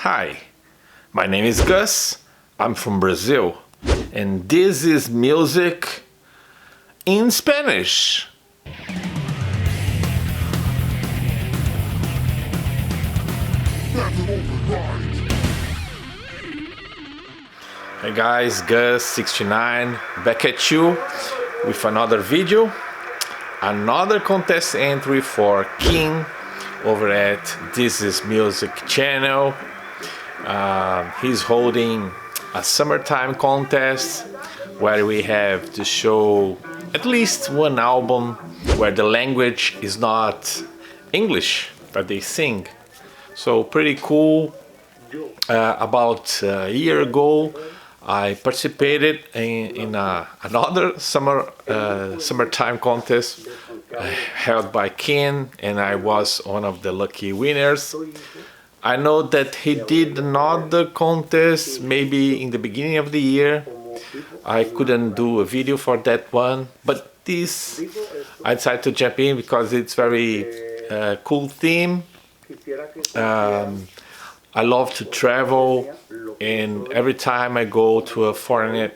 Hi, my name is Gus, I'm from Brazil, and this is music in Spanish. Hey guys, Gus69 back at you with another video, another contest entry for King over at This Is Music channel. He's holding a summertime contest where we have to show at least one album where the language is not English but they sing. So pretty cool. About a year ago I participated in another summertime contest held by Ken, and I was one of the lucky winners. I know that he did another contest maybe in the beginning of the year. I couldn't do a video for that one, but this I decided to jump in because it's very cool theme. I love to travel, and every time I go to a foreign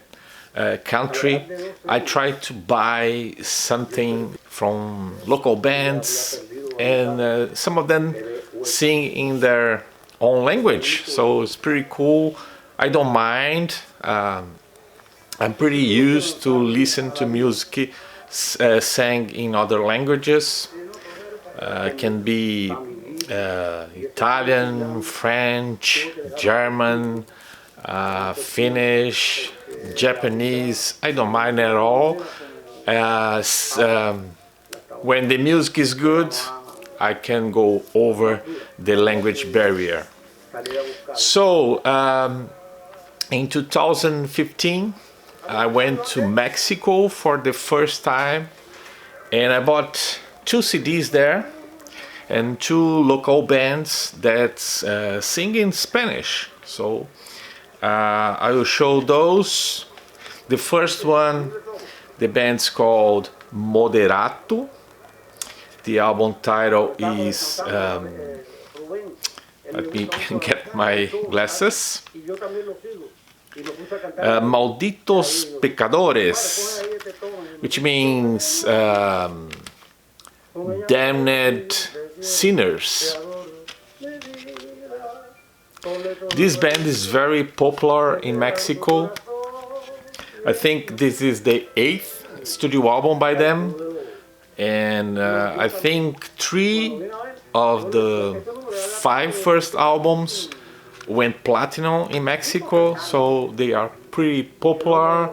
country, I try to buy something from local bands, and some of them sing in their own language, so it's pretty cool. I don't mind. I'm pretty used to listen to music sang in other languages. Can be Italian, French, German, Finnish, Japanese. I don't mind at all. When the music is good, I can go over the language barrier. So in 2015 I went to Mexico for the first time, and I bought 2 CDs there and 2 local bands that sing in Spanish. So I will show those. The first one, the band's called Moderato. The album title is, let me get my glasses, Malditos Pecadores, which means damned sinners. This band is very popular in Mexico. I think this is the 8th studio album by them, and I think 3 of the 5 first albums went platinum in Mexico, so they are pretty popular.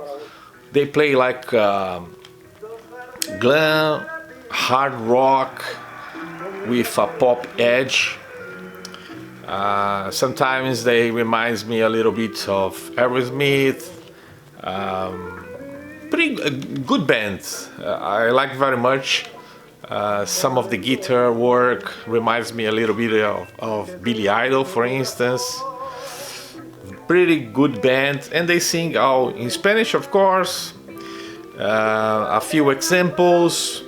They play like glam, hard rock with a pop edge. Sometimes they reminds me a little bit of Aerosmith. Pretty good bands. I like very much. Some of the guitar work reminds me a little bit of Billy Idol, for instance. Pretty good band, and they sing all in Spanish, of course. A few examples: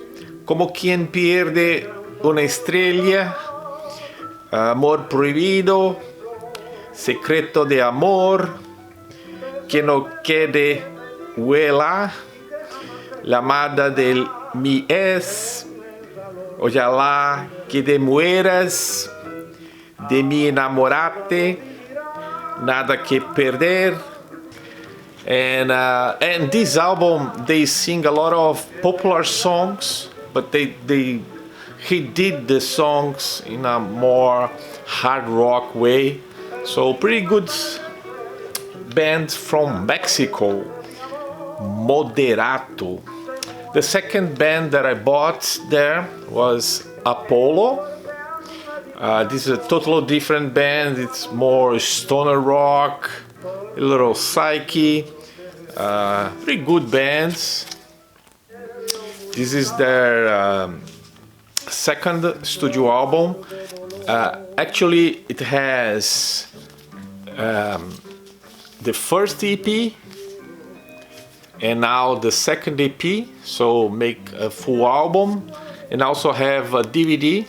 Como quien pierde una estrella, Amor prohibido, Secreto de amor, Que no quede huella, La amada del mi es, Ojalá que te mueras, De mi enamorate, Nada que perder. And this album, they sing a lot of popular songs, but he did the songs in a more hard rock way. So pretty good band from Mexico, Moderato. The second band that I bought there was Apollo. This is a totally different band. It's more stoner rock, a little psyche. Pretty good bands. This is their second studio album. Actually, it has the first EP and now the second EP, so make a full album, and also have a DVD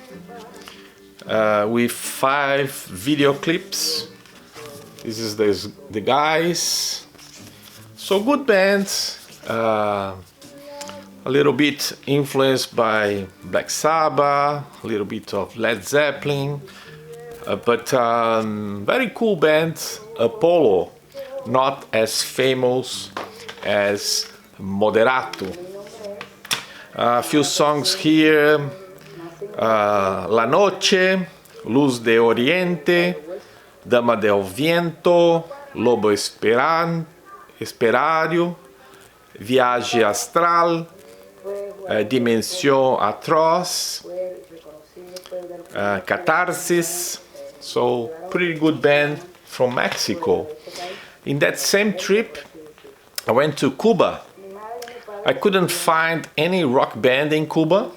with 5 video clips This is the guys. So good bands. A little bit influenced by Black Sabbath, a little bit of Led Zeppelin, but very cool band. Apollo, not as famous as Moderato. A few songs here: La Noche, Luz de Oriente, Dama del Viento, Lobo Esperario, Viaje Astral, Dimensão Atroz, Catarsis. So pretty good band from Mexico. In that same trip, I went to Cuba. I couldn't find any rock band in Cuba,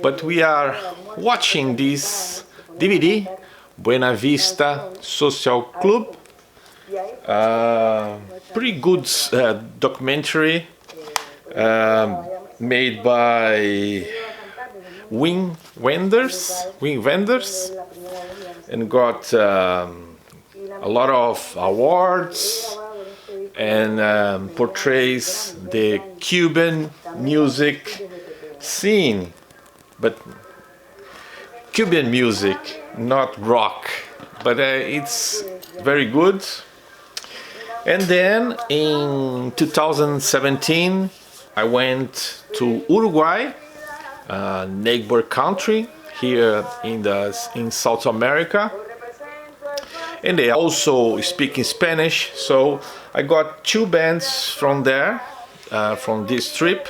but we are watching this DVD, Buena Vista Social Club. Pretty good documentary made by Wing Vendors, and got a lot of awards, and portrays the Cuban music scene, but Cuban music, not rock, but it's very good. And then in 2017 I went to Uruguay, a neighbor country here in South America, and they also speak in Spanish, so I got two bands from there, from this trip.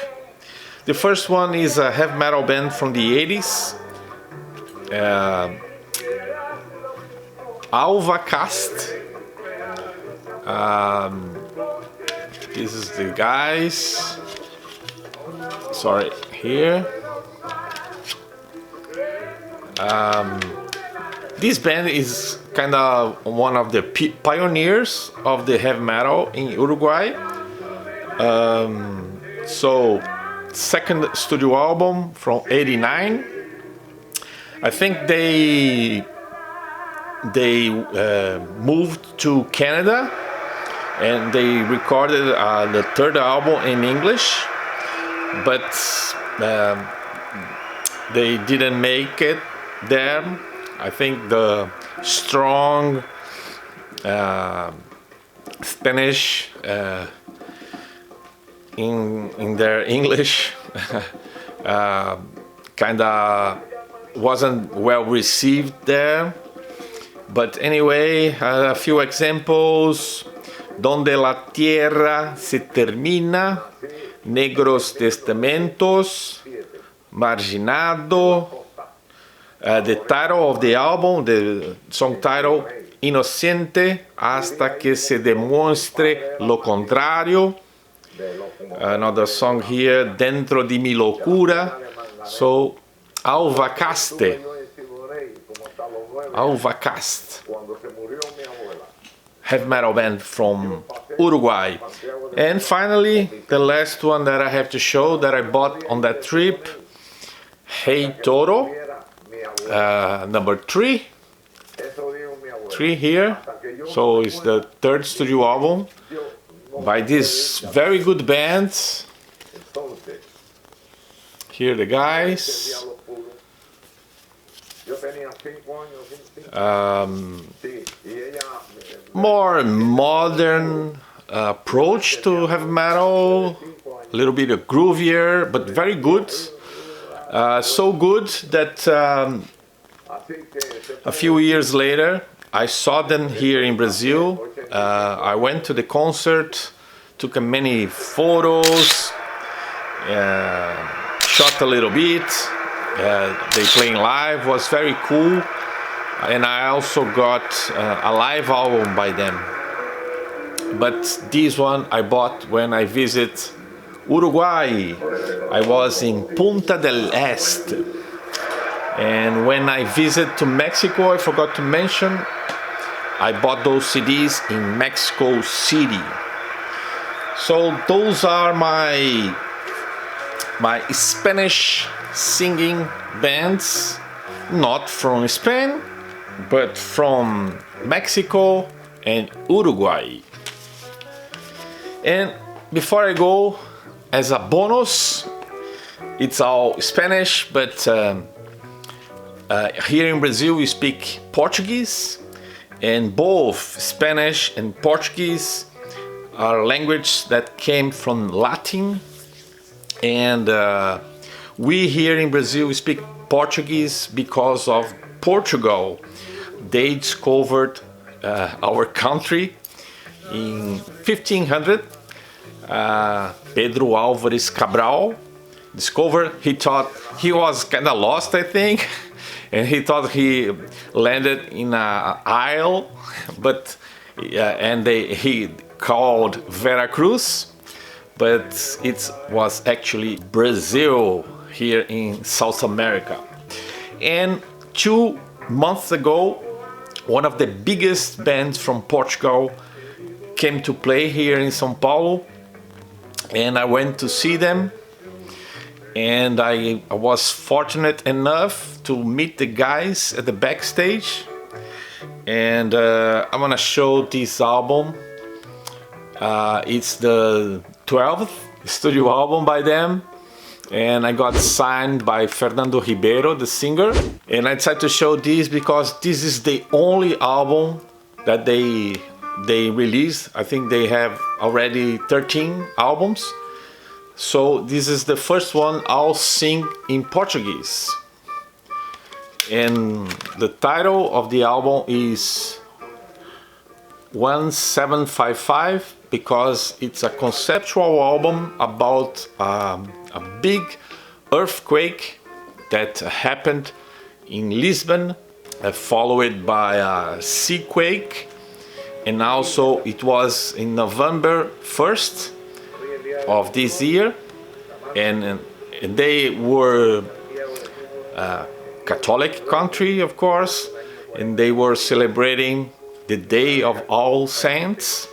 The first one is a heavy metal band from the 80s, Alvacast. This is the guys. Sorry, here. This band is kind of one of the pioneers of the heavy metal in Uruguay. So, second studio album from '89. I think they moved to Canada and they recorded the third album in English, but they didn't make it there. I think the strong Spanish in their English kinda wasn't well received there. But anyway, a few examples: Donde la tierra se termina, Negros Testamentos, Marginado. The title of the album, the song title, Inocente hasta que se demuestre lo contrario. Another song here, Dentro di mi locura. So, Alvacast, heavy metal band from Uruguay. And finally, the last one that I have to show that I bought on that trip, Hey Toro, number 3 here. So it's the third studio album by this very good band. Here the guys. More modern approach to heavy metal, a little bit groovier, but very good. So good that a few years later I saw them here in Brazil. I went to the concert, took many photos, shot a little bit. They playing live, was very cool, and I also got a live album by them. But this one I bought when I visit Uruguay. I was in Punta del Este, and when I visit to Mexico, I forgot to mention, I bought those CDs in Mexico City. So those are my Spanish singing bands, not from Spain, but from Mexico and Uruguay. And before I go, as a bonus, it's all Spanish, but here in Brazil we speak Portuguese, and both Spanish and Portuguese are languages that came from Latin, and we here in Brazil we speak Portuguese because of Portugal. They discovered our country in 1500. Pedro Álvares Cabral discovered. He thought he was kind of lost, I think, and he thought he landed in an isle, but he called Veracruz, but it was actually Brazil here in South America. And 2 months ago, one of the biggest bands from Portugal came to play here in São Paulo, and I went to see them, and I was fortunate enough to meet the guys at the backstage, and I'm gonna show this album. It's the 12th studio album by them, and I got signed by Fernando Ribeiro, the singer. And I decided to show this because this is the only album that they released. I think they have already 13 albums. So this is the first one I'll sing in Portuguese. And the title of the album is 1755 because it's a conceptual album about a big earthquake that happened in Lisbon, followed by a sea quake, and also it was in November 1st of this year, and they were a Catholic country, of course, and they were celebrating the Day of All Saints.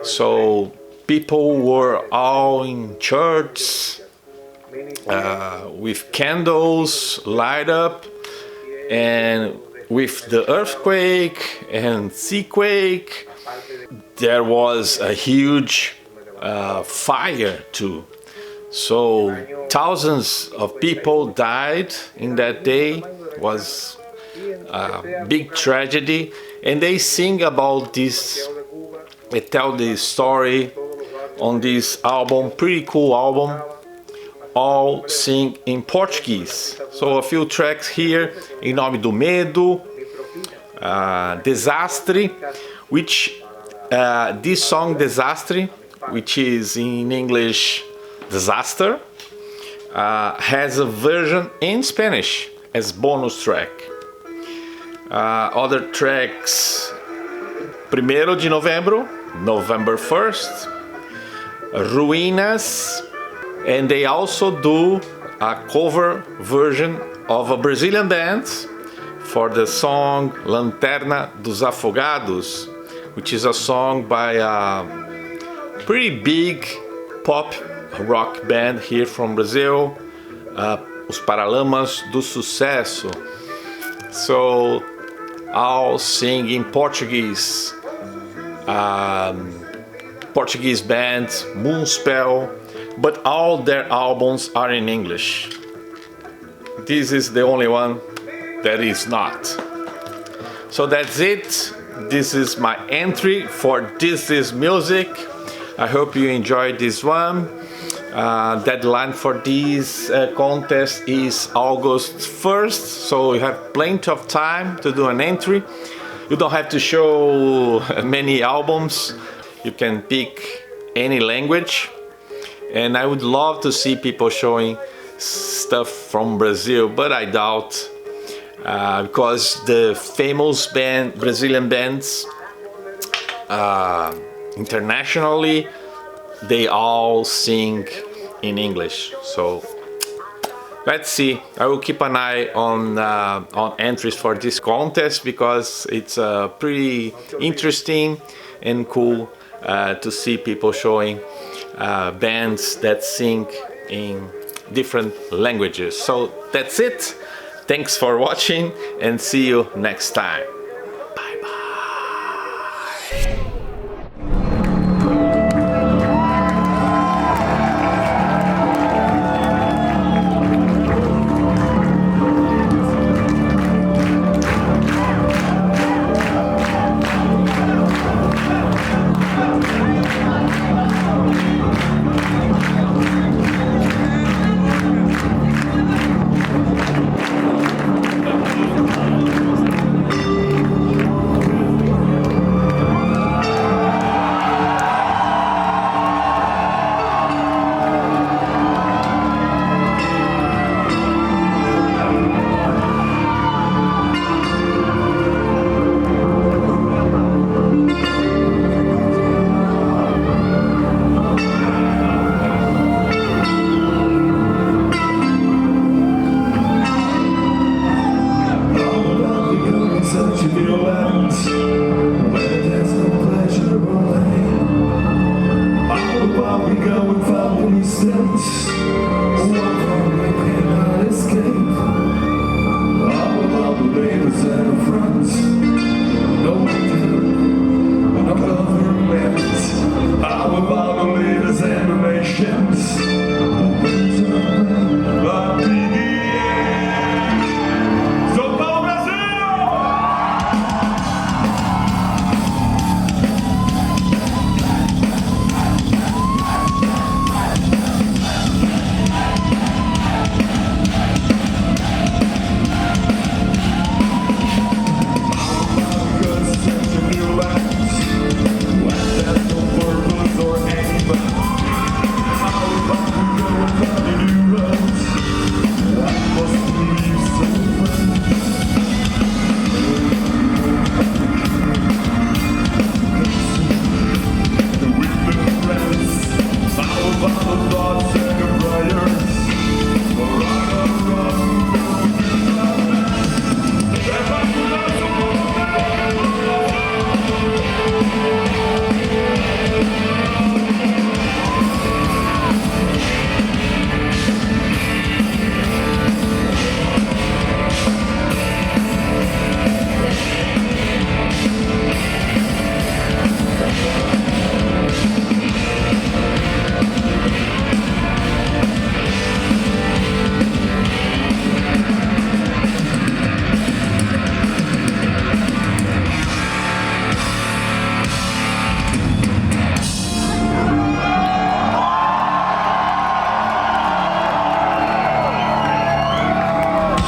So people were all in church with candles light up, and with the earthquake and sea quake, there was a huge fire too. So thousands of people died in that day. It was a big tragedy, and they sing about this. They tell the story on this album, pretty cool album, all sing in Portuguese. So a few tracks here, Em Nome do Medo, Desastre, which this song Desastre, which is in English Disaster, has a version in Spanish as bonus track. Other tracks, 1º de Novembro, November 1st, Ruínas, and they also do a cover version of a Brazilian band for the song Lanterna dos Afogados, which is a song by a pretty big pop rock band here from Brazil, Os Paralamas do Sucesso. So I'll sing in Portuguese. Portuguese band Moonspell, but all their albums are in English. This is the only one that is not. So that's it. This is my entry for This Is Music. I hope you enjoyed this one. Deadline for this contest is August 1st, so you have plenty of time to do an entry. You don't have to show many albums. You can pick any language, and I would love to see people showing stuff from Brazil, but I doubt, because the famous Brazilian bands internationally, they all sing in English. So let's see. I will keep an eye on entries for this contest because it's pretty interesting and cool to see people showing bands that sing in different languages. So that's it. Thanks for watching and see you next time.